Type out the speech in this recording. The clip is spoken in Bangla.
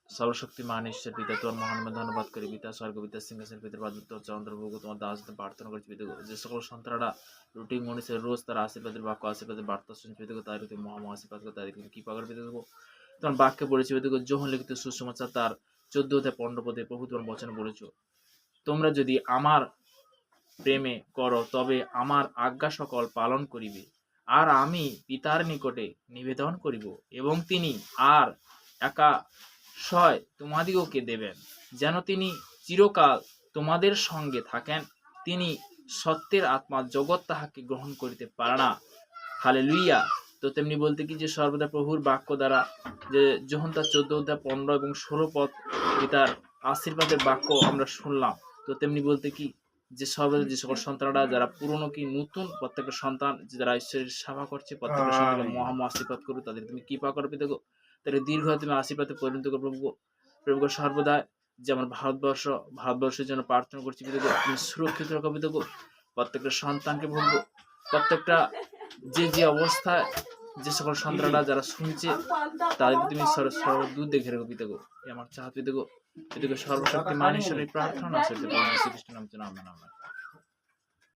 সর্বশক্তিমান ঈশ্বর পিতা তোমার মহান ধন্যবাদ করি পিতা স্বর্গ পিতা সিংহাসন পিতার বাদুত্ব চন্দ্রভোগ তোমার দাস প্রার্থনা করছি পিতা যে সকল সন্তানরা রুটিন মনীষের রোজ তারা আশীর্বাদের বাক্য আশীর্বাদের বার্তা শুনছে পিতা তাদের তুমি মহা আশীর্বাদ করে তাদের কি পাগল পিতা তোমার বাক্যে পড়েছি পিতা যোহন লিখিত সুসমাচার তার 14-15 পদে প্রভু তোমার বচন বলেছ তোমরা যদি আমার প্রেমে করো তবে আমার আজ্ঞা সকল পালন করিবে আর আমি পিতার নিকটে নিবেদন করিব এবং তিনি আর একা সয় তোমাদিগকে দেবেন যেন তিনি চিরকাল তোমাদের সঙ্গে থাকেন তিনি সত্যের আত্মা জগৎ তাহাকে গ্রহণ করিতে পারে না হালেলুইয়া। তো তেমনি বলতে কি যে সর্বদা প্রভুর বাক্য দ্বারা যে যখন তার 14-15 এবং 16 পদ পিতার আশীর্বাদের বাক্য আমরা শুনলাম তো তেমনি বলতে কি যে সর্বদা যে সকল সন্তানরা যারা পুরনো কি নতুন প্রত্যেকটা সন্তান যারা ঈশ্বরের সেবা করছে প্রত্যেকটা সন্তানকে মহা আশীর্বাদ করো তাদের তুমি কৃপা করবে দেখো তাদের দীর্ঘ তুমি আশীর্বাদে পরিণত করো প্রভুকে সর্বদা যে আমার ভারতবর্ষের জন্য প্রার্থনা করছি তুমি সুরক্ষিত রাখো দেখো প্রত্যেকটা সন্তানকে বলবো প্রত্যেকটা যে অবস্থায় যে সকল সন্তানরা যারা শুনছে তাদেরকে তুমি সর্বদূর দেখে রেখো পিতাগো আমার চাহাত পিতাগো সর্বশক্তিমান ঈশ্বরের প্রার্থনা আছে শ্রীকৃষ্ণ নাম